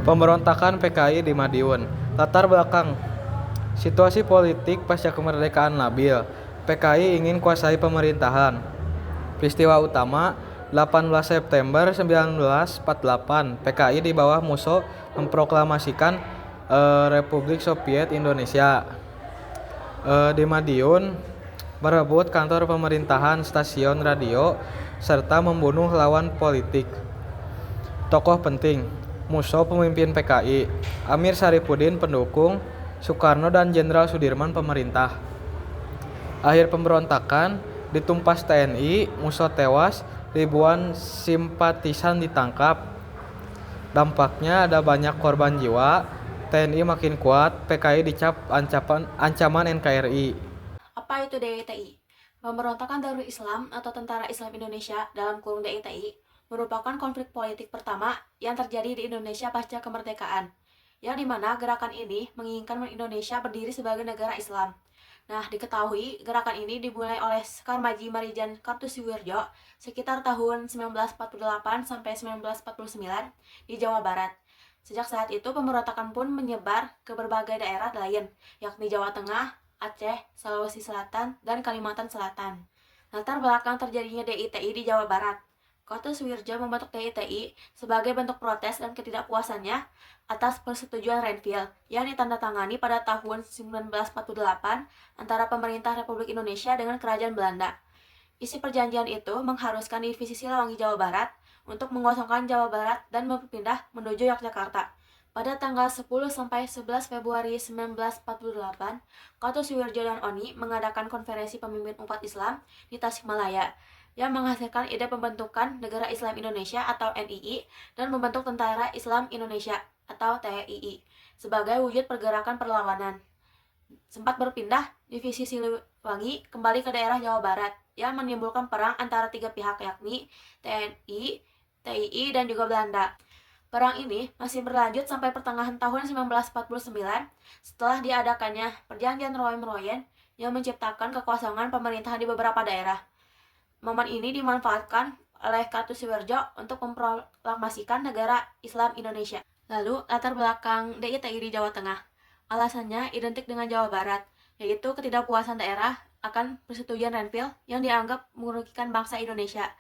Pemberontakan PKI di Madiun. Latar belakang situasi politik pasca kemerdekaan labil. PKI ingin kuasai pemerintahan. Peristiwa utama 18 September 1948, PKI di bawah Musso memproklamasikan Republik Soviet Indonesia. Di Madiun merebut kantor pemerintahan, stasiun radio, serta membunuh lawan politik. Tokoh penting: Musso pemimpin PKI, Amir Syarifuddin pendukung, Soekarno dan Jenderal Sudirman pemerintah. Akhir pemberontakan, ditumpas TNI, Musso tewas, ribuan simpatisan ditangkap. Dampaknya ada banyak korban jiwa, TNI makin kuat, PKI dicap ancaman NKRI. Apa itu DITI? Pemberontakan Darul Islam atau Tentara Islam Indonesia dalam kurung DITI merupakan konflik politik pertama yang terjadi di Indonesia pasca kemerdekaan, yang dimana gerakan ini menginginkan Indonesia berdiri sebagai negara Islam. Nah, diketahui gerakan ini dimulai oleh Sekar Maji Marijan Kartosuwirjo sekitar tahun 1948 sampai 1949 di Jawa Barat. Sejak saat itu pemberontakan pun menyebar ke berbagai daerah lain, yakni Jawa Tengah, Aceh, Sulawesi Selatan, dan Kalimantan Selatan. Latar belakang terjadinya DITI di Jawa Barat. Kartosuwirjo membentuk DITI sebagai bentuk protes dan ketidakpuasannya atas persetujuan Renville yang ditandatangani pada tahun 1948 antara pemerintah Republik Indonesia dengan Kerajaan Belanda. Isi perjanjian itu mengharuskan Divisi Siliwangi Jawa Barat untuk mengosongkan Jawa Barat dan berpindah menuju Yogyakarta. Pada tanggal 10 sampai 11 Februari 1948, Kartosuwirjo dan ONI mengadakan konferensi pemimpin umat Islam di Tasikmalaya yang menghasilkan ide pembentukan Negara Islam Indonesia atau NII dan membentuk Tentara Islam Indonesia atau TII sebagai wujud pergerakan perlawanan. Sempat berpindah, Divisi Siliwangi kembali ke daerah Jawa Barat yang menimbulkan perang antara tiga pihak yakni TNI, TII, dan juga Belanda. Perang ini masih berlanjut sampai pertengahan tahun 1949 setelah diadakannya Perjanjian Roy-Meroyen yang menciptakan kekosongan pemerintahan di beberapa daerah. Momen ini dimanfaatkan oleh Kartosuwirjo untuk memproklamasikan Negara Islam Indonesia. Lalu, latar belakang DITI di Jawa Tengah. Alasannya identik dengan Jawa Barat, yaitu ketidakpuasan daerah akan persetujuan Renville yang dianggap merugikan bangsa Indonesia.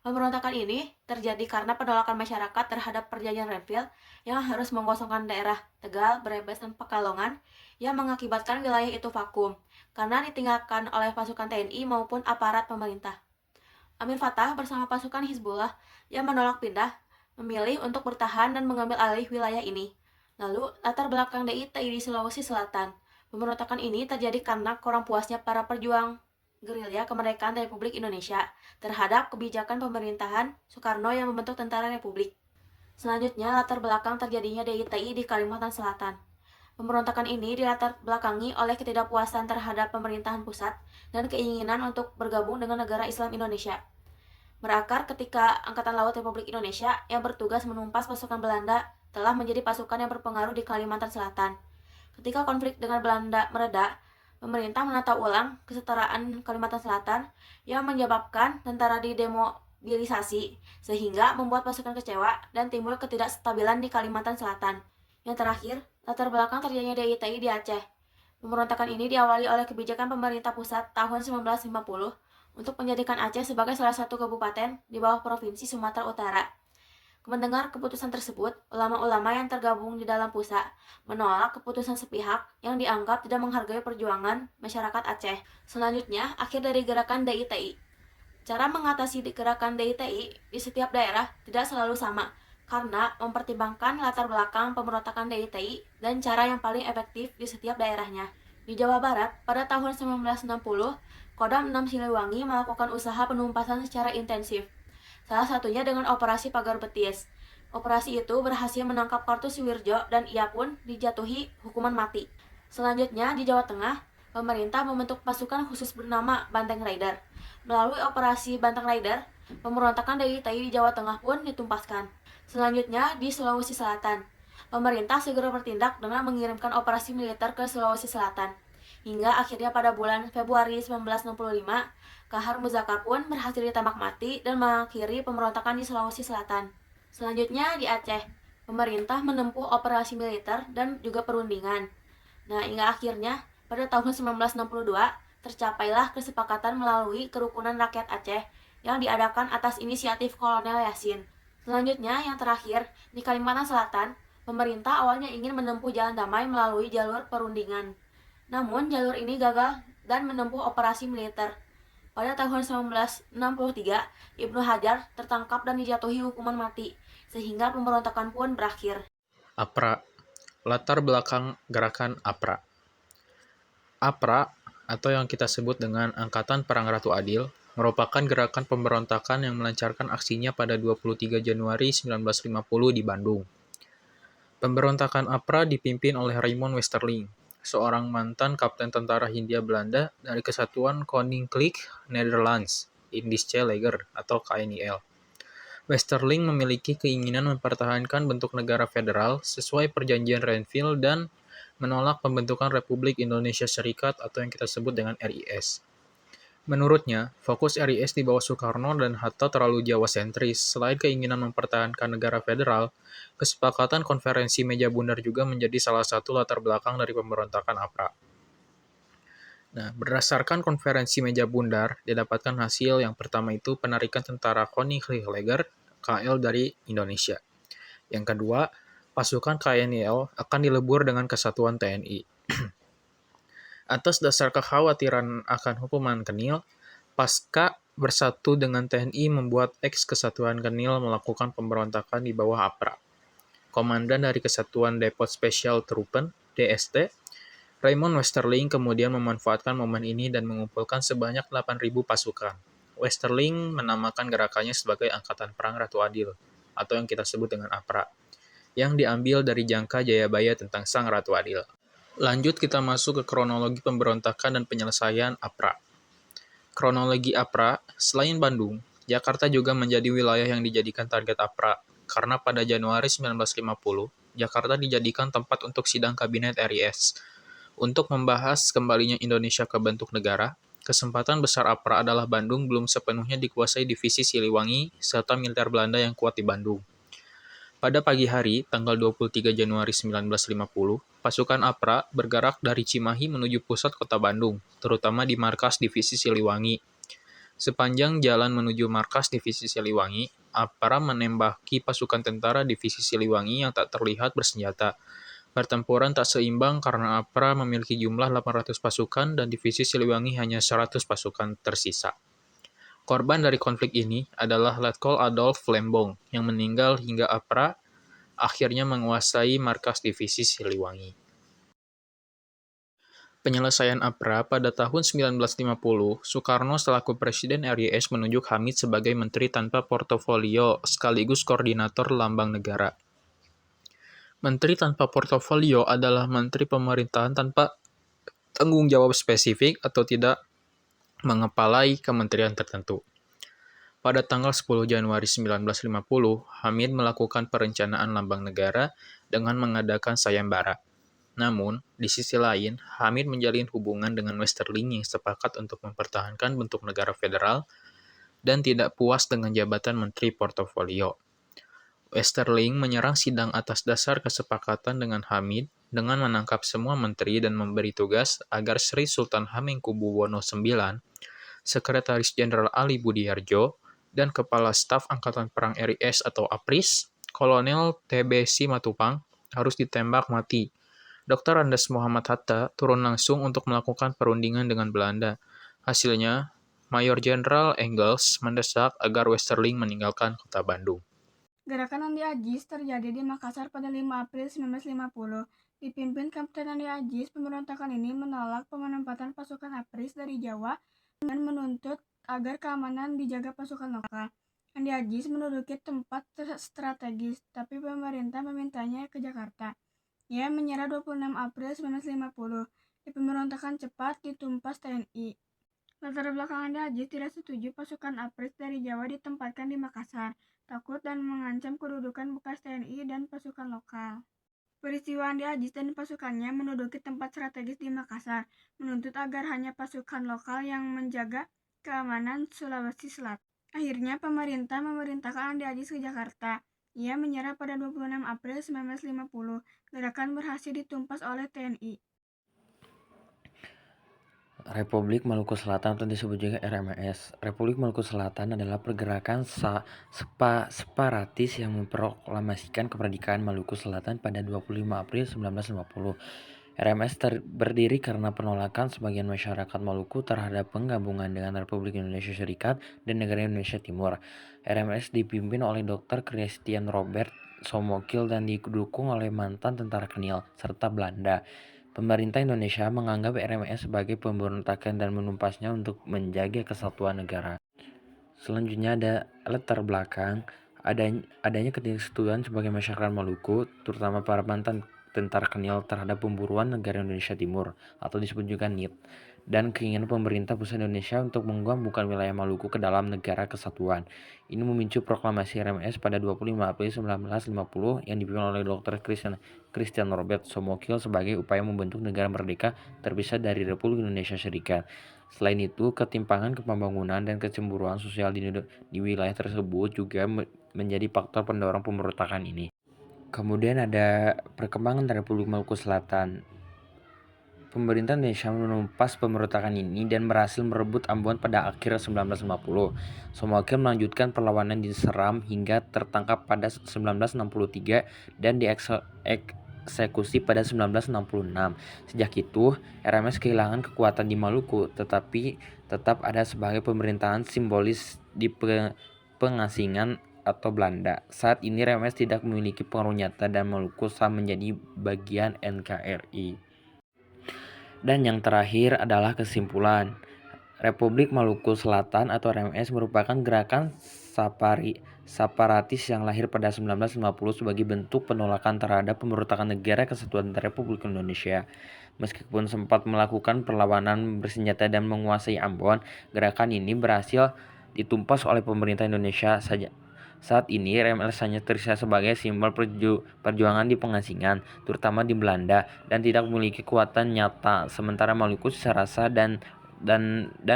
Pemberontakan ini terjadi karena penolakan masyarakat terhadap perjanjian Renville yang harus mengosongkan daerah Tegal, Brebes, dan Pekalongan yang mengakibatkan wilayah itu vakum karena ditinggalkan oleh pasukan TNI maupun aparat pemerintah. Amir Fattah bersama pasukan Hizbullah yang menolak pindah memilih untuk bertahan dan mengambil alih wilayah ini. Lalu, latar belakang DITI di Sulawesi Selatan. Pemberontakan ini terjadi karena kurang puasnya para pejuang gerilya kemerdekaan Republik Indonesia terhadap kebijakan pemerintahan Soekarno yang membentuk Tentara Republik. Selanjutnya, latar belakang terjadinya DITI di Kalimantan Selatan. Pemberontakan ini dilatar belakangi oleh ketidakpuasan terhadap pemerintahan pusat dan keinginan untuk bergabung dengan negara Islam Indonesia. Berakar ketika Angkatan Laut Republik Indonesia yang bertugas menumpas pasukan Belanda telah menjadi pasukan yang berpengaruh di Kalimantan Selatan. Ketika konflik dengan Belanda mereda, pemerintah menata ulang kesetaraan Kalimantan Selatan yang menyebabkan tentara didemobilisasi sehingga membuat pasukan kecewa dan timbul ketidakstabilan di Kalimantan Selatan. Yang terakhir, latar belakang terjadinya DITI di Aceh. Pemberontakan ini diawali oleh kebijakan pemerintah pusat tahun 1950 untuk menjadikan Aceh sebagai salah satu kabupaten di bawah Provinsi Sumatera Utara. Mendengar keputusan tersebut, ulama-ulama yang tergabung di dalam pusat menolak keputusan sepihak yang dianggap tidak menghargai perjuangan masyarakat Aceh. Selanjutnya, akhir dari gerakan DITI. Cara mengatasi gerakan DITI di setiap daerah tidak selalu sama, karena mempertimbangkan latar belakang pemberontakan DITI dan cara yang paling efektif di setiap daerahnya. Di Jawa Barat, pada tahun 1960, Kodam 6 Siliwangi melakukan usaha penumpasan secara intensif. Salah satunya dengan Operasi Pagar Betis. Operasi itu berhasil menangkap Kartosuwirjo dan ia pun dijatuhi hukuman mati. Selanjutnya di Jawa Tengah, pemerintah membentuk pasukan khusus bernama Banteng Rider. Melalui Operasi Banteng Rider, pemberontakan DITI di Jawa Tengah pun ditumpaskan. Selanjutnya di Sulawesi Selatan, pemerintah segera bertindak dengan mengirimkan operasi militer ke Sulawesi Selatan. Hingga akhirnya pada bulan Februari 1965, Kahar Muzakar pun berhasil ditembak mati dan mengakhiri pemberontakan di Sulawesi Selatan. Selanjutnya di Aceh, pemerintah menempuh operasi militer dan juga perundingan. Nah, hingga akhirnya pada tahun 1962 tercapailah kesepakatan melalui Kerukunan Rakyat Aceh yang diadakan atas inisiatif Kolonel Yasin. Selanjutnya, yang terakhir, di Kalimantan Selatan, pemerintah awalnya ingin menempuh jalan damai melalui jalur perundingan. Namun, jalur ini gagal dan menempuh operasi militer. Pada tahun 1963, Ibnu Hajar tertangkap dan dijatuhi hukuman mati, sehingga pemberontakan pun berakhir. APRA. Latar belakang gerakan APRA. APRA, atau yang kita sebut dengan Angkatan Perang Ratu Adil, merupakan gerakan pemberontakan yang melancarkan aksinya pada 23 Januari 1950 di Bandung. Pemberontakan APRA dipimpin oleh Raymond Westerling, seorang mantan kapten tentara Hindia Belanda dari Kesatuan Koninklijk Nederlands Indische Leger atau KNIL. Westerling memiliki keinginan mempertahankan bentuk negara federal sesuai perjanjian Renville dan menolak pembentukan Republik Indonesia Serikat atau yang kita sebut dengan RIS. Menurutnya, fokus RIS di bawah Soekarno dan Hatta terlalu Jawa sentris. Selain keinginan mempertahankan negara federal, kesepakatan konferensi meja bundar juga menjadi salah satu latar belakang dari pemberontakan APRA. Nah, berdasarkan konferensi meja bundar, didapatkan hasil yang pertama itu penarikan tentara Koninklijk Leger KL dari Indonesia. Yang kedua, pasukan KNIL akan dilebur dengan kesatuan TNI. Atas dasar kekhawatiran akan hukuman Kenil, Pasca bersatu dengan TNI membuat Kesatuan Kenil melakukan pemberontakan di bawah APRA. Komandan dari Kesatuan Depot Special Truppen, DST, Raymond Westerling kemudian memanfaatkan momen ini dan mengumpulkan sebanyak 8.000 pasukan. Westerling menamakan gerakannya sebagai Angkatan Perang Ratu Adil, atau yang kita sebut dengan APRA, yang diambil dari jangka Jayabaya tentang Sang Ratu Adil. Lanjut kita masuk ke kronologi pemberontakan dan penyelesaian APRA. Kronologi APRA, selain Bandung, Jakarta juga menjadi wilayah yang dijadikan target APRA, karena pada Januari 1950, Jakarta dijadikan tempat untuk sidang kabinet RIS. Untuk membahas kembalinya Indonesia ke bentuk negara, kesempatan besar APRA adalah Bandung belum sepenuhnya dikuasai divisi Siliwangi serta militer Belanda yang kuat di Bandung. Pada pagi hari, tanggal 23 Januari 1950, pasukan APRA bergerak dari Cimahi menuju pusat kota Bandung, terutama di markas divisi Siliwangi. Sepanjang jalan menuju markas divisi Siliwangi, APRA menembaki pasukan tentara divisi Siliwangi yang tak terlihat bersenjata. Pertempuran tak seimbang karena APRA memiliki jumlah 800 pasukan dan divisi Siliwangi hanya 100 pasukan tersisa. Korban dari konflik ini adalah Letkol Adolf Lembong yang meninggal hingga APRA akhirnya menguasai markas divisi Siliwangi. Penyelesaian APRA pada tahun 1950, Soekarno selaku Presiden RIS menunjuk Hamid sebagai Menteri tanpa portofolio sekaligus Koordinator Lambang Negara. Menteri tanpa portofolio adalah menteri pemerintahan tanpa tanggung jawab spesifik atau tidak mengepalai kementerian tertentu. Pada tanggal 10 Januari 1950, Hamid melakukan perencanaan lambang negara dengan mengadakan sayembara. Namun, di sisi lain, Hamid menjalin hubungan dengan Westerling yang sepakat untuk mempertahankan bentuk negara federal dan tidak puas dengan jabatan Menteri Portofolio. Westerling menyerang sidang atas dasar kesepakatan dengan Hamid dengan menangkap semua menteri dan memberi tugas agar Sri Sultan Hamengkubuwono IX, Sekretaris Jenderal Ali Budiarjo, dan Kepala Staf Angkatan Perang RIS atau APRIS, Kolonel TB Simatupang, harus ditembak mati. Dr. Andes Muhammad Hatta turun langsung untuk melakukan perundingan dengan Belanda. Hasilnya, Mayor Jenderal Engels mendesak agar Westerling meninggalkan kota Bandung. Gerakan Andi Agis terjadi di Makassar pada 5 April 1950. Dipimpin Kapten Andi Agis, pemberontakan ini menolak penempatan pasukan APRIS dari Jawa dan menuntut agar keamanan dijaga pasukan lokal. Andi Agis menduduki tempat strategis, tapi pemerintah memintanya ke Jakarta. Ia menyerah 26 April 1950. Di pemberontakan cepat ditumpas TNI. Latar belakang Andi Agis tidak setuju pasukan APRIS dari Jawa ditempatkan di Makassar, takut dan mengancam kedudukan bekas TNI dan pasukan lokal. Peristiwa Andi Agis dan pasukannya menduduki tempat strategis di Makassar, menuntut agar hanya pasukan lokal yang menjaga keamanan Sulawesi Selatan. Akhirnya pemerintah memerintahkan Andi Agis ke Jakarta. Ia menyerah pada 26 April 1950. Gerakan berhasil ditumpas oleh TNI. Republik Maluku Selatan atau disebut juga RMS. Republik Maluku Selatan adalah pergerakan separatis yang memproklamasikan kemerdekaan Maluku Selatan pada 25 April 1950. RMS berdiri karena penolakan sebagian masyarakat Maluku terhadap penggabungan dengan Republik Indonesia Serikat dan Negara Indonesia Timur. RMS dipimpin oleh Dr. Christian Robert Somokil dan didukung oleh mantan tentara Kenil serta Belanda. Pemerintah Indonesia menganggap RMS sebagai pemberontakan dan menumpasnya untuk menjaga kesatuan negara. Selanjutnya ada latar belakang adanya ketidaksetujuan sebagai masyarakat Maluku, terutama para mantan tentara Kenil terhadap pemburuan negara Indonesia Timur atau disebut juga NIT, dan keinginan pemerintah pusat Indonesia untuk menggabungkan wilayah Maluku ke dalam negara kesatuan. Ini memicu proklamasi RMS pada 25 April 1950 yang dipimpin oleh Dr. Christian Robert Somokil sebagai upaya membentuk negara merdeka terpisah dari Republik Indonesia Serikat. Selain itu, ketimpangan pembangunan dan kecemburuan sosial di wilayah tersebut juga menjadi faktor pendorong pemberontakan ini. Kemudian ada perkembangan Republik Maluku Selatan. Pemerintah Indonesia menumpas pemberontakan ini dan berhasil merebut Ambon pada akhir 1950. Somokil melanjutkan perlawanan di Seram hingga tertangkap pada 1963 dan dieksekusi pada 1966. Sejak itu, RMS kehilangan kekuatan di Maluku, tetapi tetap ada sebagai pemerintahan simbolis di pengasingan atau Belanda. Saat ini RMS tidak memiliki pengaruh nyata dan Maluku sah menjadi bagian NKRI. Dan yang terakhir adalah kesimpulan. Republik Maluku Selatan atau RMS merupakan gerakan separatis yang lahir pada 1950 sebagai bentuk penolakan terhadap pemberontakan negara kesatuan Republik Indonesia. Meskipun sempat melakukan perlawanan bersenjata dan menguasai Ambon, gerakan ini berhasil ditumpas oleh pemerintah Indonesia saja. Saat ini RMS hanya tersisa sebagai simbol perjuangan di pengasingan, terutama di Belanda, dan tidak memiliki kekuatan nyata. Sementara Maluku secara sah dan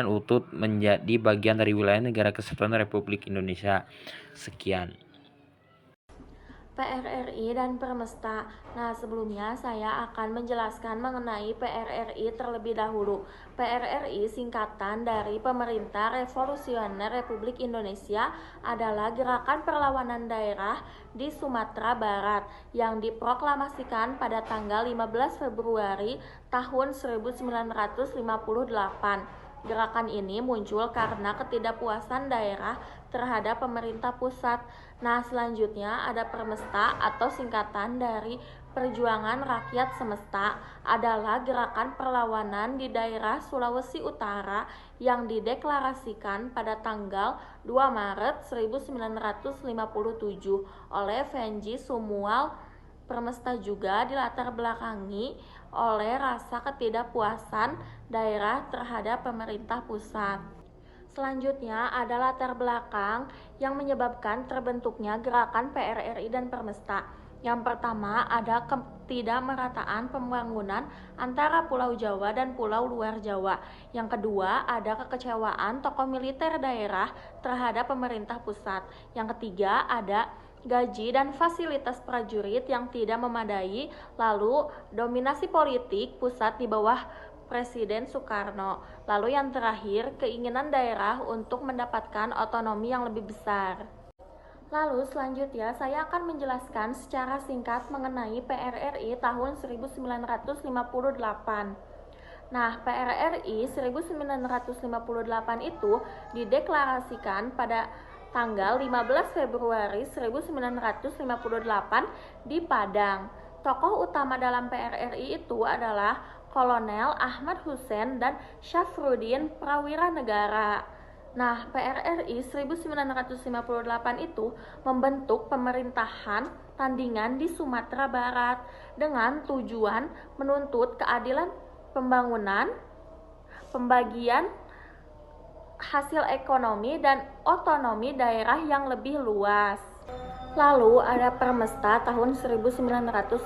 utuh menjadi bagian dari wilayah negara kesatuan Republik Indonesia. Sekian. PRRI dan Permesta. Nah, sebelumnya saya akan menjelaskan mengenai PRRI terlebih dahulu. PRRI singkatan dari Pemerintah Revolusioner Republik Indonesia adalah gerakan perlawanan daerah di Sumatera Barat yang diproklamasikan pada tanggal 15 Februari tahun 1958. Gerakan ini muncul karena ketidakpuasan daerah terhadap pemerintah pusat. Nah, selanjutnya ada Permesta atau singkatan dari Perjuangan Rakyat Semesta, adalah gerakan perlawanan di daerah Sulawesi Utara yang dideklarasikan pada tanggal 2 Maret 1957 oleh Venji Sumual. Permesta juga dilatar belakangi oleh rasa ketidakpuasan daerah terhadap pemerintah pusat. Selanjutnya ada latar belakang yang menyebabkan terbentuknya gerakan PRRI dan Permesta. Yang pertama ada ketidakmerataan pembangunan antara Pulau Jawa dan Pulau Luar Jawa. Yang kedua ada kekecewaan tokoh militer daerah terhadap pemerintah pusat. Yang ketiga ada gaji dan fasilitas prajurit yang tidak memadai, lalu dominasi politik pusat di bawah Presiden Soekarno. Lalu yang terakhir, keinginan daerah untuk mendapatkan otonomi yang lebih besar. Lalu selanjutnya saya akan menjelaskan secara singkat mengenai PRRI tahun 1958. Nah, PRRI 1958 itu dideklarasikan pada tanggal 15 Februari 1958 di Padang. Tokoh utama dalam PRRI itu adalah Kolonel Ahmad Hussein dan Syafruddin Prawira Negara. Nah, PRRI 1958 itu membentuk pemerintahan tandingan di Sumatera Barat dengan tujuan menuntut keadilan pembangunan, pembagian hasil ekonomi dan otonomi daerah yang lebih luas. Lalu ada Permesta tahun 1957.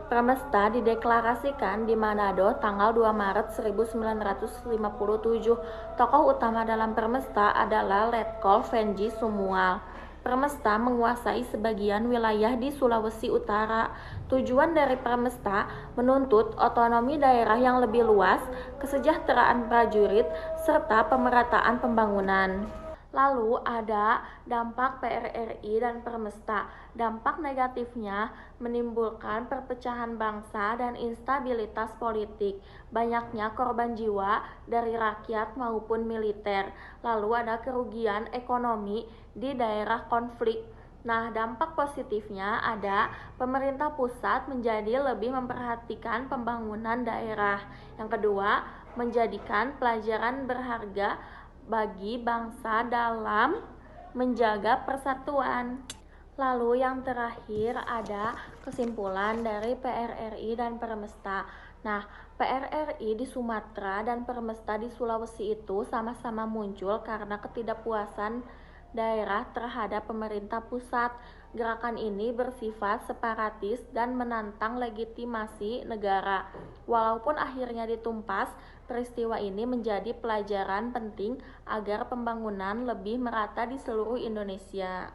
Permesta dideklarasikan di Manado tanggal 2 Maret 1957. Tokoh utama dalam Permesta adalah Letkol Venji Sumual. Permesta menguasai sebagian wilayah di Sulawesi Utara. Tujuan dari Permesta menuntut otonomi daerah yang lebih luas, kesejahteraan prajurit, serta pemerataan pembangunan. Lalu ada dampak PRRI dan Permesta. Dampak negatifnya menimbulkan perpecahan bangsa dan instabilitas politik, banyaknya korban jiwa dari rakyat maupun militer. Lalu ada kerugian ekonomi di daerah konflik. Nah, dampak positifnya ada pemerintah pusat menjadi lebih memperhatikan pembangunan daerah. Yang kedua, menjadikan pelajaran berharga bagi bangsa dalam menjaga persatuan. Lalu yang terakhir ada kesimpulan dari PRRI dan Permesta. Nah, PRRI di Sumatera dan Permesta di Sulawesi itu sama-sama muncul karena ketidakpuasan daerah terhadap pemerintah pusat. Gerakan ini bersifat separatis dan menantang legitimasi negara. Walaupun akhirnya ditumpas, peristiwa ini menjadi pelajaran penting agar pembangunan lebih merata di seluruh Indonesia.